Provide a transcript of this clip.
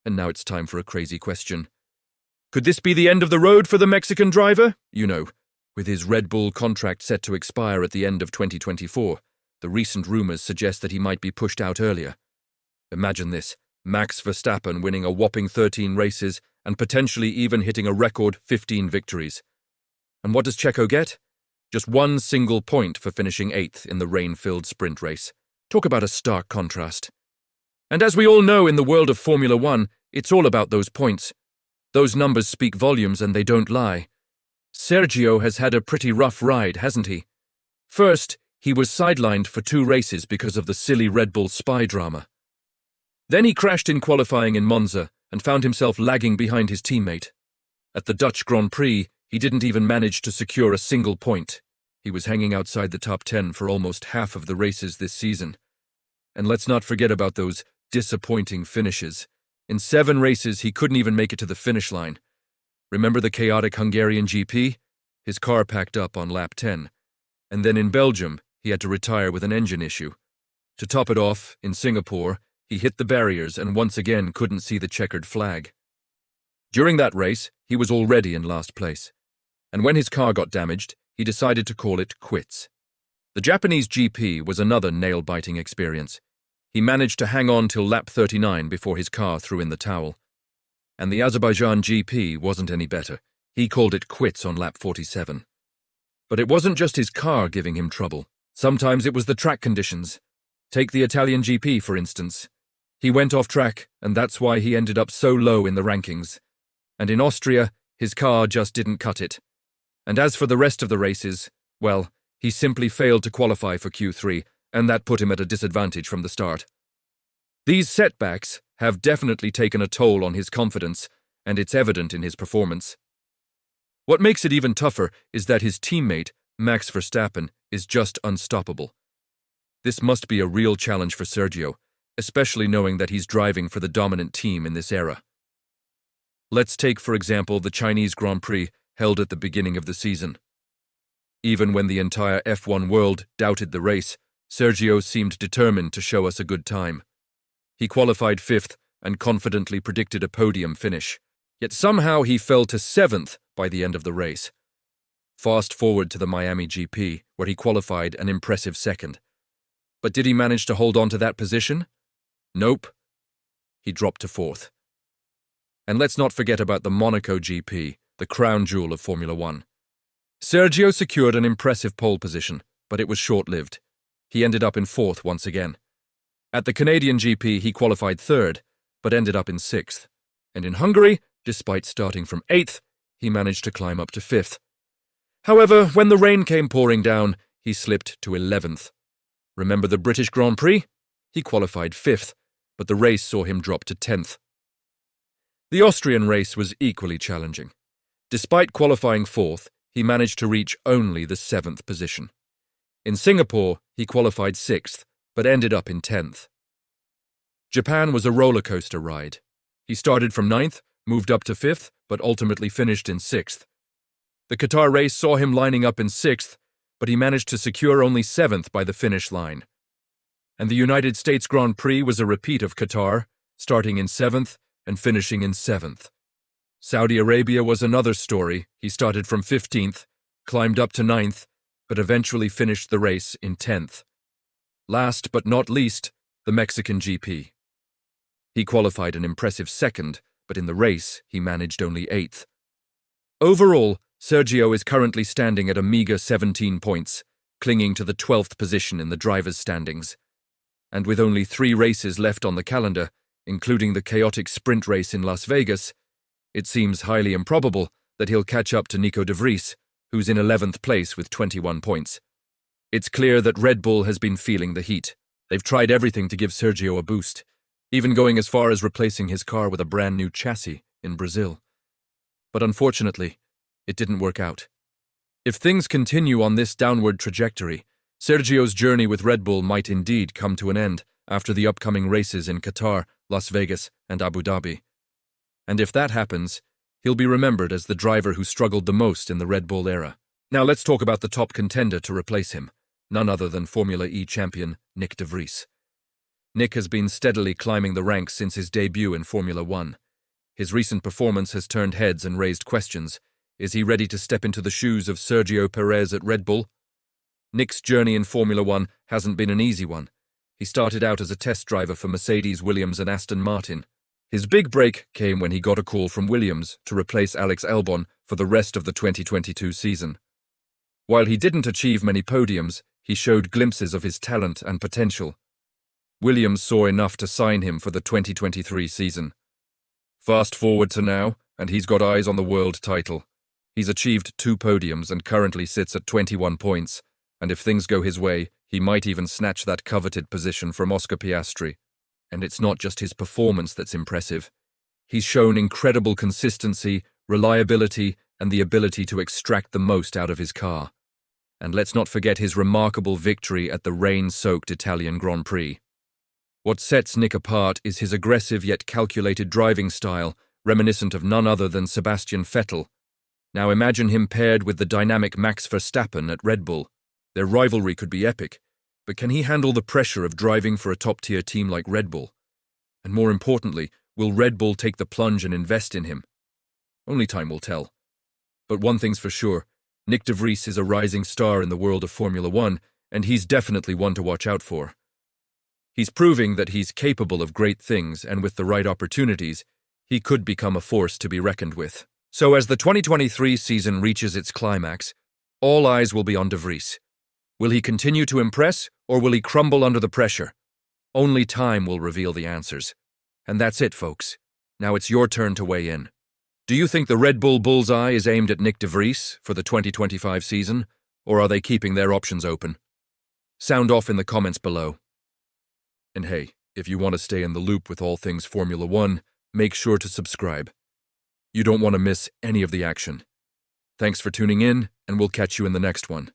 And now it's time for a crazy question. Could this be the end of the road for the Mexican driver? With his Red Bull contract set to expire at the end of 2024, the recent rumors suggest that he might be pushed out earlier. Imagine this, Max Verstappen winning a whopping 13 races and potentially even hitting a record 15 victories. And what does Checo get? Just one single point for finishing 8th in the rain-filled sprint race. Talk about a stark contrast. And as we all know in the world of Formula One, it's all about those points. Those numbers speak volumes and they don't lie. Sergio has had a pretty rough ride, hasn't he? First, he was sidelined for 2 races because of the silly Red Bull spy drama. Then he crashed in qualifying in Monza and found himself lagging behind his teammate. At the Dutch Grand Prix, he didn't even manage to secure a single point. He was hanging outside the top 10 for almost half of the races this season. And let's not forget about those disappointing finishes. In 7 races, he couldn't even make it to the finish line. Remember the chaotic Hungarian GP? His car packed up on lap 10. And then in Belgium, he had to retire with an engine issue. To top it off, in Singapore, he hit the barriers and once again couldn't see the checkered flag. During that race, he was already in last place. And when his car got damaged, he decided to call it quits. The Japanese GP was another nail-biting experience. He managed to hang on till lap 39 before his car threw in the towel. And the Azerbaijan GP wasn't any better. He called it quits on lap 47. But it wasn't just his car giving him trouble. Sometimes it was the track conditions. Take the Italian GP, for instance. He went off track, and that's why he ended up so low in the rankings. And in Austria, his car just didn't cut it. And as for the rest of the races, well, he simply failed to qualify for Q3, and that put him at a disadvantage from the start. These setbacks have definitely taken a toll on his confidence, and it's evident in his performance. What makes it even tougher is that his teammate, Max Verstappen, is just unstoppable. This must be a real challenge for Sergio, especially knowing that he's driving for the dominant team in this era. Let's take, for example, the Chinese Grand Prix held at the beginning of the season. Even when the entire F1 world doubted the race, Sergio seemed determined to show us a good time. He qualified 5th and confidently predicted a podium finish. Yet somehow he fell to 7th by the end of the race. Fast forward to the Miami GP, where he qualified an impressive 2nd. But did he manage to hold on to that position? Nope. He dropped to 4th. And let's not forget about the Monaco GP, the crown jewel of Formula One. Sergio secured an impressive pole position, but it was short-lived. He ended up in 4th once again. At the Canadian GP, he qualified 3rd, but ended up in 6th. And in Hungary, despite starting from 8th, he managed to climb up to 5th. However, when the rain came pouring down, he slipped to 11th. Remember the British Grand Prix? He qualified 5th, but the race saw him drop to 10th. The Austrian race was equally challenging. Despite qualifying 4th, he managed to reach only the 7th position. In Singapore, he qualified 6th, but ended up in 10th. Japan was a roller coaster ride. He started from 9th, moved up to 5th, but ultimately finished in 6th. The Qatar race saw him lining up in 6th, but he managed to secure only 7th by the finish line. And the United States Grand Prix was a repeat of Qatar, starting in 7th and finishing in 7th. Saudi Arabia was another story. He started from 15th, climbed up to 9th, but eventually finished the race in 10th. Last but not least, the Mexican GP. He qualified an impressive 2nd, but in the race he managed only 8th. Overall, Sergio is currently standing at a meager 17 points, clinging to the 12th position in the drivers' standings. And with only 3 races left on the calendar, including the chaotic sprint race in Las Vegas, it seems highly improbable that he'll catch up to Nico de Vries, who's in 11th place with 21 points. It's clear that Red Bull has been feeling the heat. They've tried everything to give Sergio a boost, even going as far as replacing his car with a brand new chassis in Brazil. But unfortunately, it didn't work out. If things continue on this downward trajectory, Sergio's journey with Red Bull might indeed come to an end after the upcoming races in Qatar, Las Vegas, and Abu Dhabi. And if that happens, he'll be remembered as the driver who struggled the most in the Red Bull era. Now let's talk about the top contender to replace him, none other than Formula E champion Nick de Vries. Nick has been steadily climbing the ranks since his debut in Formula One. His recent performance has turned heads and raised questions. Is he ready to step into the shoes of Sergio Perez at Red Bull? Nick's journey in Formula One hasn't been an easy one. He started out as a test driver for Mercedes, Williams and Aston Martin. His big break came when he got a call from Williams to replace Alex Albon for the rest of the 2022 season. While he didn't achieve many podiums, he showed glimpses of his talent and potential. Williams saw enough to sign him for the 2023 season. Fast forward to now, and he's got eyes on the world title. He's achieved 2 podiums and currently sits at 21 points, and if things go his way, he might even snatch that coveted position from Oscar Piastri. And it's not just his performance that's impressive. He's shown incredible consistency, reliability, and the ability to extract the most out of his car. And let's not forget his remarkable victory at the rain-soaked Italian Grand Prix. What sets Nick apart is his aggressive yet calculated driving style, reminiscent of none other than Sebastian Vettel. Now imagine him paired with the dynamic Max Verstappen at Red Bull. Their rivalry could be epic, but can he handle the pressure of driving for a top-tier team like Red Bull? And more importantly, will Red Bull take the plunge and invest in him? Only time will tell. But one thing's for sure, Nick de Vries is a rising star in the world of Formula One, and he's definitely one to watch out for. He's proving that he's capable of great things, and with the right opportunities, he could become a force to be reckoned with. So as the 2023 season reaches its climax, all eyes will be on de Vries. Will he continue to impress, or will he crumble under the pressure? Only time will reveal the answers. And that's it, folks. Now it's your turn to weigh in. Do you think the Red Bull bullseye is aimed at Nick de Vries for the 2025 season, or are they keeping their options open? Sound off in the comments below. And hey, if you want to stay in the loop with all things Formula One, make sure to subscribe. You don't want to miss any of the action. Thanks for tuning in, and we'll catch you in the next one.